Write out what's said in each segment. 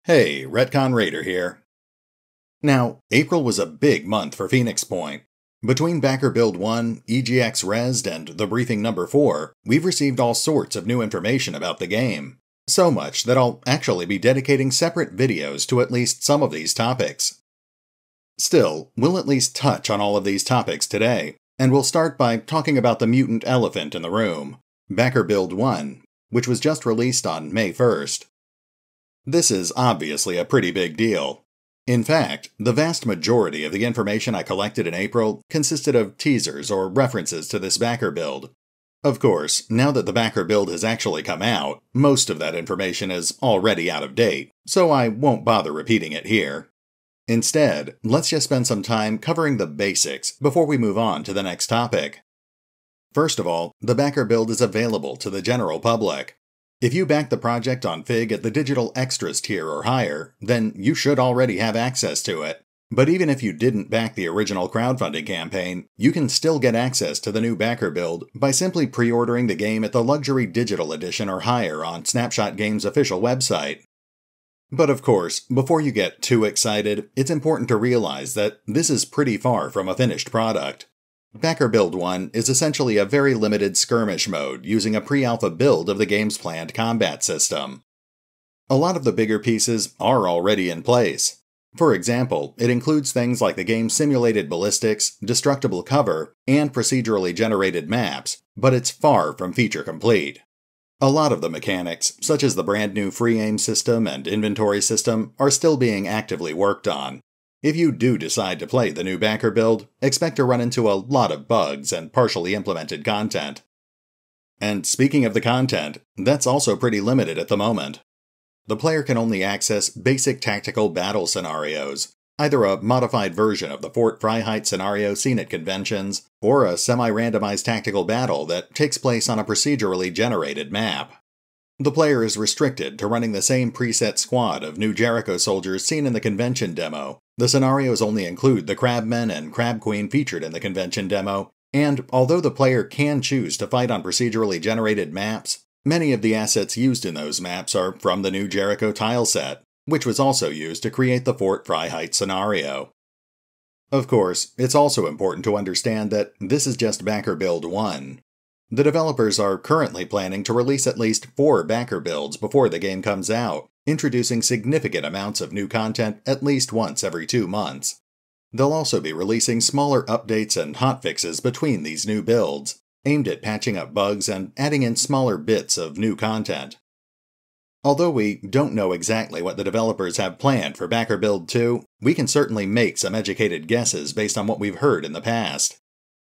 Hey, RetconRaider here. Now, April was a big month for Phoenix Point. Between Backer Build 1, EGX Rezzed, and the briefing number 4, we've received all sorts of new information about the game. So much that I'll actually be dedicating separate videos to at least some of these topics. Still, we'll at least touch on all of these topics today, and we'll start by talking about the mutant elephant in the room, Backer Build 1, which was just released on May 1st. This is obviously a pretty big deal. In fact, the vast majority of the information I collected in April consisted of teasers or references to this backer build. Of course, now that the backer build has actually come out, most of that information is already out of date, so I won't bother repeating it here. Instead, let's just spend some time covering the basics before we move on to the next topic. First of all, the backer build is available to the general public. If you back the project on Fig at the Digital Extras tier or higher, then you should already have access to it. But even if you didn't back the original crowdfunding campaign, you can still get access to the new backer build by simply pre-ordering the game at the Luxury Digital Edition or higher on Snapshot Games' official website. But of course, before you get too excited, it's important to realize that this is pretty far from a finished product. Backer Build 1 is essentially a very limited skirmish mode using a pre-alpha build of the game's planned combat system. A lot of the bigger pieces are already in place. For example, it includes things like the game's simulated ballistics, destructible cover, and procedurally generated maps, but it's far from feature complete. A lot of the mechanics, such as the brand new free aim system and inventory system, are still being actively worked on. If you do decide to play the new backer build, expect to run into a lot of bugs and partially implemented content. And speaking of the content, that's also pretty limited at the moment. The player can only access basic tactical battle scenarios, either a modified version of the Fort Freiheit scenario seen at conventions, or a semi-randomized tactical battle that takes place on a procedurally generated map. The player is restricted to running the same preset squad of New Jericho soldiers seen in the convention demo. The scenarios only include the Crabmen and Crab Queen featured in the convention demo, and although the player can choose to fight on procedurally generated maps, many of the assets used in those maps are from the New Jericho tile set, which was also used to create the Fort Freiheit scenario. Of course, it's also important to understand that this is just Backer Build 1. The developers are currently planning to release at least 4 backer builds before the game comes out, introducing significant amounts of new content at least once every 2 months. They'll also be releasing smaller updates and hotfixes between these new builds, aimed at patching up bugs and adding in smaller bits of new content. Although we don't know exactly what the developers have planned for Backer Build 2, we can certainly make some educated guesses based on what we've heard in the past.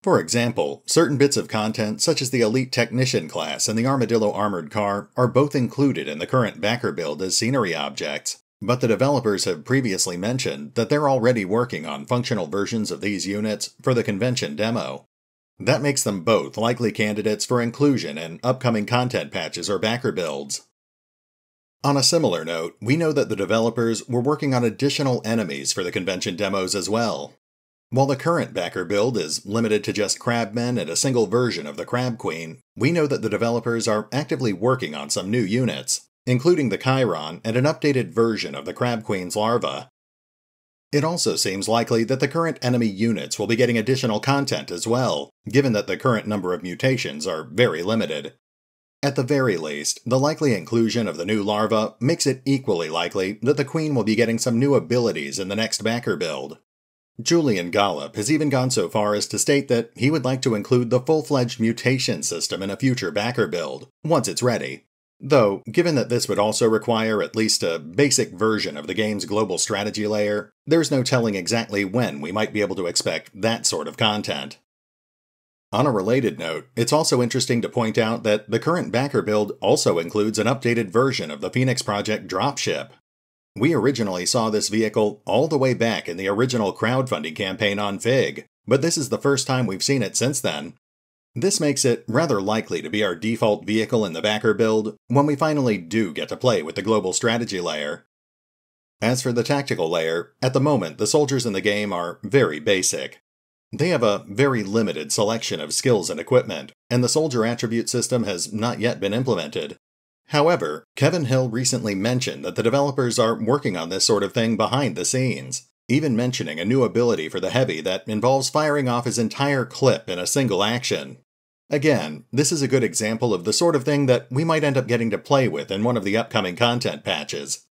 For example, certain bits of content such as the Elite Technician class and the Armadillo Armored Car are both included in the current backer build as scenery objects, but the developers have previously mentioned that they're already working on functional versions of these units for the convention demo. That makes them both likely candidates for inclusion in upcoming content patches or backer builds. On a similar note, we know that the developers were working on additional enemies for the convention demos as well. While the current backer build is limited to just Crabmen and a single version of the Crab Queen, we know that the developers are actively working on some new units, including the Kairon and an updated version of the Crab Queen's larva. It also seems likely that the current enemy units will be getting additional content as well, given that the current number of mutations are very limited. At the very least, the likely inclusion of the new larva makes it equally likely that the Queen will be getting some new abilities in the next backer build. Julian Gollop has even gone so far as to state that he would like to include the full-fledged mutation system in a future backer build, once it's ready. Though, given that this would also require at least a basic version of the game's global strategy layer, there's no telling exactly when we might be able to expect that sort of content. On a related note, it's also interesting to point out that the current backer build also includes an updated version of the Phoenix Project dropship. We originally saw this vehicle all the way back in the original crowdfunding campaign on Fig, but this is the first time we've seen it since then. This makes it rather likely to be our default vehicle in the backer build when we finally do get to play with the global strategy layer. As for the tactical layer, at the moment the soldiers in the game are very basic. They have a very limited selection of skills and equipment, and the soldier attribute system has not yet been implemented. However, Kevin Hill recently mentioned that the developers are working on this sort of thing behind the scenes, even mentioning a new ability for the Heavy that involves firing off his entire clip in a single action. Again, this is a good example of the sort of thing that we might end up getting to play with in one of the upcoming content patches.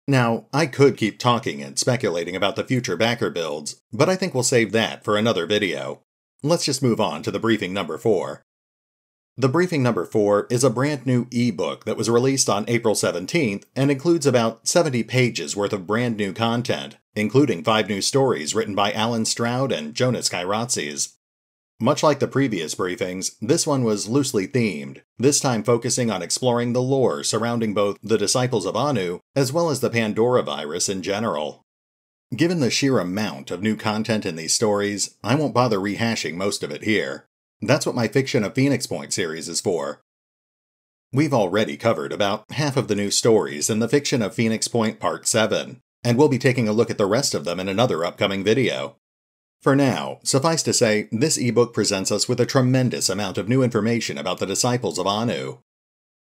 Now, I could keep talking and speculating about the future backer builds, but I think we'll save that for another video. Let's just move on to the briefing number 4. The briefing number 4 is a brand new ebook that was released on April 17th and includes about 70 pages worth of brand new content, including 5 new stories written by Alan Stroud and Jonas Kairatsis. Much like the previous briefings, this one was loosely themed, this time focusing on exploring the lore surrounding both the Disciples of Anu as well as the Pandora virus in general. Given the sheer amount of new content in these stories, I won't bother rehashing most of it here. That's what my Fiction of Phoenix Point series is for. We've already covered about half of the new stories in the Fiction of Phoenix Point Part 7, and we'll be taking a look at the rest of them in another upcoming video. For now, suffice to say, this ebook presents us with a tremendous amount of new information about the Disciples of Anu.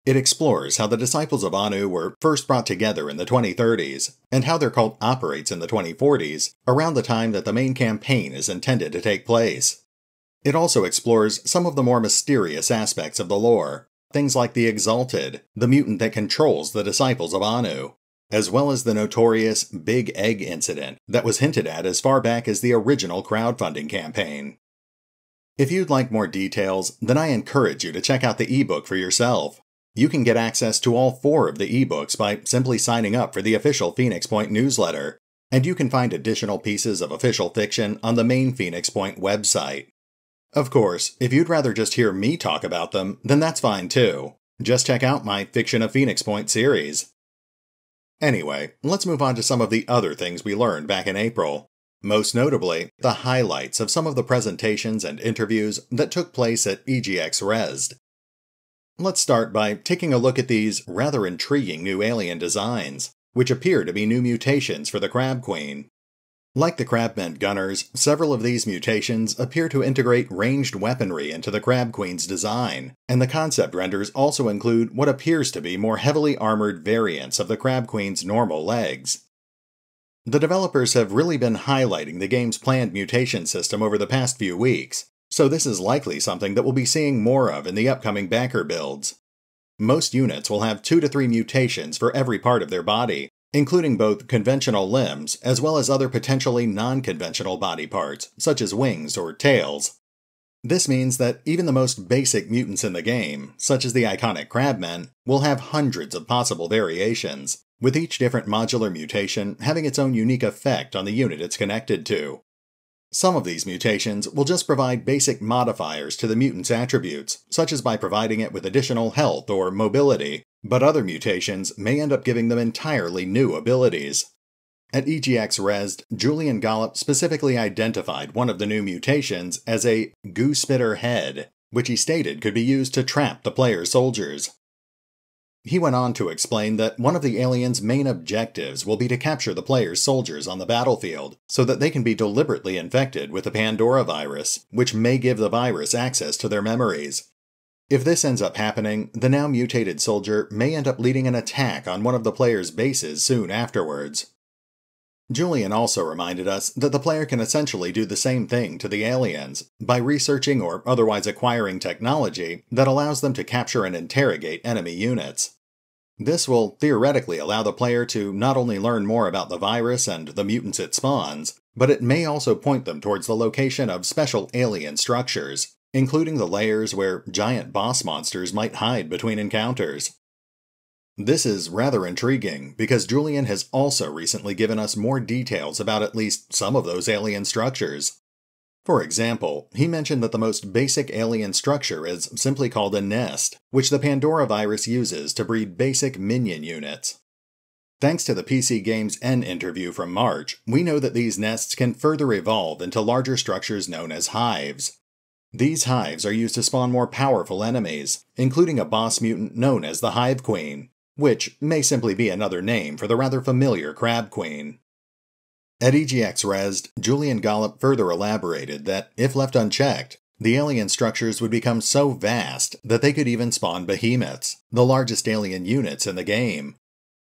It explores how the Disciples of Anu were first brought together in the 2030s, and how their cult operates in the 2040s, around the time that the main campaign is intended to take place. It also explores some of the more mysterious aspects of the lore, things like the Exalted, the mutant that controls the Disciples of Anu, as well as the notorious Big Egg incident that was hinted at as far back as the original crowdfunding campaign. If you'd like more details, then I encourage you to check out the ebook for yourself. You can get access to all 4 of the ebooks by simply signing up for the official Phoenix Point newsletter, and you can find additional pieces of official fiction on the main Phoenix Point website. Of course, if you'd rather just hear me talk about them, then that's fine too. Just check out my Fiction of Phoenix Point series. Anyway, let's move on to some of the other things we learned back in April. Most notably, the highlights of some of the presentations and interviews that took place at EGX Rezzed. Let's start by taking a look at these rather intriguing new alien designs, which appear to be new mutations for the Crab Queen. Like the Crabmen Gunners, several of these mutations appear to integrate ranged weaponry into the Crab Queen's design, and the concept renders also include what appears to be more heavily armored variants of the Crab Queen's normal legs. The developers have really been highlighting the game's planned mutation system over the past few weeks, so this is likely something that we'll be seeing more of in the upcoming backer builds. Most units will have 2 to 3 mutations for every part of their body, including both conventional limbs as well as other potentially non-conventional body parts, such as wings or tails. This means that even the most basic mutants in the game, such as the iconic Crabmen, will have hundreds of possible variations, with each different modular mutation having its own unique effect on the unit it's connected to. Some of these mutations will just provide basic modifiers to the mutant's attributes, such as by providing it with additional health or mobility, but other mutations may end up giving them entirely new abilities. At EGX Rezzed, Julian Gollop specifically identified one of the new mutations as a goo-spitter head, which he stated could be used to trap the player's soldiers. He went on to explain that one of the alien's main objectives will be to capture the player's soldiers on the battlefield, so that they can be deliberately infected with the Pandora virus, which may give the virus access to their memories. If this ends up happening, the now mutated soldier may end up leading an attack on one of the player's bases soon afterwards. Julian also reminded us that the player can essentially do the same thing to the aliens, by researching or otherwise acquiring technology that allows them to capture and interrogate enemy units. This will theoretically allow the player to not only learn more about the virus and the mutants it spawns, but it may also point them towards the location of special alien structures, including the layers where giant boss monsters might hide between encounters. This is rather intriguing, because Julian has also recently given us more details about at least some of those alien structures. For example, he mentioned that the most basic alien structure is simply called a nest, which the Pandora virus uses to breed basic minion units. Thanks to the PC Games N interview from March, we know that these nests can further evolve into larger structures known as hives. These hives are used to spawn more powerful enemies, including a boss mutant known as the Hive Queen, which may simply be another name for the rather familiar Crab Queen. At EGX Rezzed, Julian Gollop further elaborated that, if left unchecked, the alien structures would become so vast that they could even spawn behemoths, the largest alien units in the game.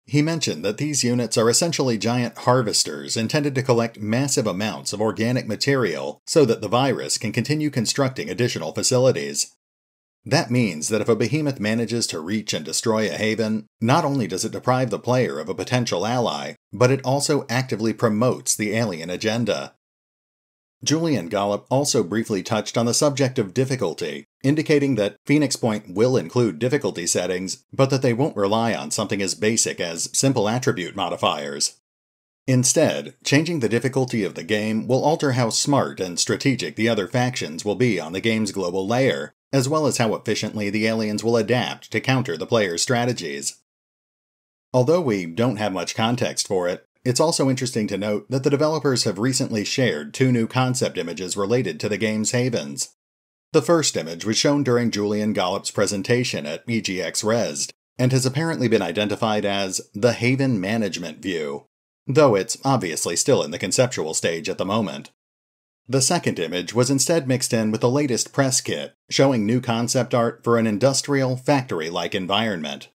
He mentioned that these units are essentially giant harvesters intended to collect massive amounts of organic material so that the virus can continue constructing additional facilities. That means that if a behemoth manages to reach and destroy a haven, not only does it deprive the player of a potential ally, but it also actively promotes the alien agenda. Julian Gollop also briefly touched on the subject of difficulty, indicating that Phoenix Point will include difficulty settings, but that they won't rely on something as basic as simple attribute modifiers. Instead, changing the difficulty of the game will alter how smart and strategic the other factions will be on the game's global layer, as well as how efficiently the aliens will adapt to counter the player's strategies. Although we don't have much context for it, it's also interesting to note that the developers have recently shared 2 new concept images related to the game's havens. The first image was shown during Julian Gollop's presentation at EGX Rezzed, and has apparently been identified as the Haven Management View, though it's obviously still in the conceptual stage at the moment. The second image was instead mixed in with the latest press kit, showing new concept art for an industrial, factory-like environment.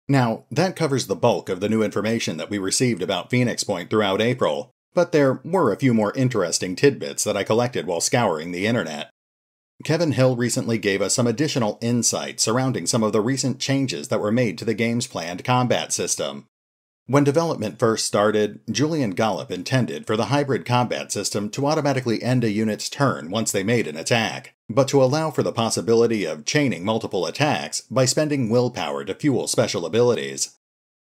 Now, that covers the bulk of the new information that we received about Phoenix Point throughout April, but there were a few more interesting tidbits that I collected while scouring the internet. Kevin Hill recently gave us some additional insight surrounding some of the recent changes that were made to the game's planned combat system. When development first started, Julian Gollop intended for the hybrid combat system to automatically end a unit's turn once they made an attack, but to allow for the possibility of chaining multiple attacks by spending willpower to fuel special abilities.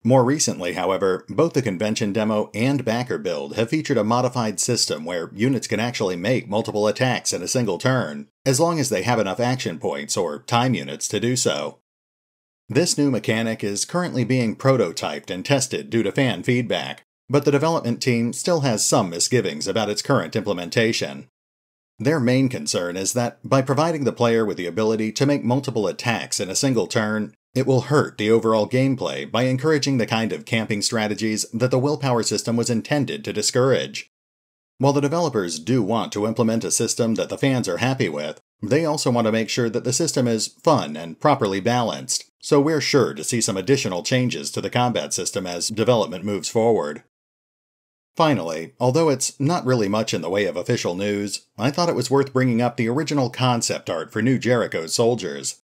More recently, however, both the convention demo and backer build have featured a modified system where units can actually make multiple attacks in a single turn, as long as they have enough action points or time units to do so. This new mechanic is currently being prototyped and tested due to fan feedback, but the development team still has some misgivings about its current implementation. Their main concern is that by providing the player with the ability to make multiple attacks in a single turn, it will hurt the overall gameplay by encouraging the kind of camping strategies that the willpower system was intended to discourage. While the developers do want to implement a system that the fans are happy with, they also want to make sure that the system is fun and properly balanced, so we're sure to see some additional changes to the combat system as development moves forward. Finally, although it's not really much in the way of official news, I thought it was worth bringing up the original concept art for New Jericho's soldiers.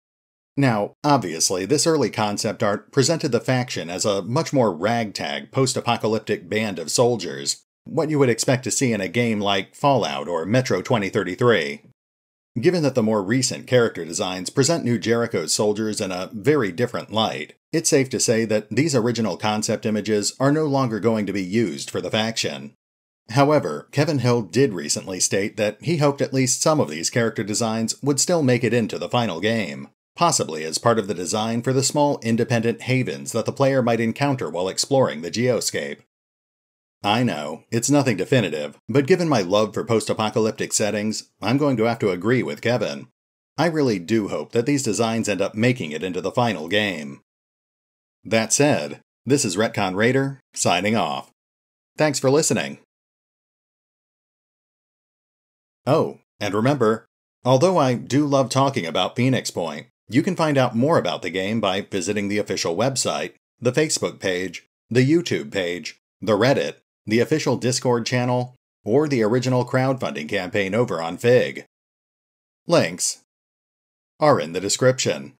Now, obviously, this early concept art presented the faction as a much more ragtag, post-apocalyptic band of soldiers, what you would expect to see in a game like Fallout or Metro 2033. Given that the more recent character designs present New Jericho's soldiers in a very different light, it's safe to say that these original concept images are no longer going to be used for the faction. However, Kevin Hill did recently state that he hoped at least some of these character designs would still make it into the final game, possibly as part of the design for the small independent havens that the player might encounter while exploring the geoscape. I know, it's nothing definitive, but given my love for post-apocalyptic settings, I'm going to have to agree with Kevin. I really do hope that these designs end up making it into the final game. That said, this is RetconRaider, signing off. Thanks for listening. Oh, and remember, although I do love talking about Phoenix Point, you can find out more about the game by visiting the official website, the Facebook page, the YouTube page, the Reddit, the official Discord channel, or the original crowdfunding campaign over on Fig. Links are in the description.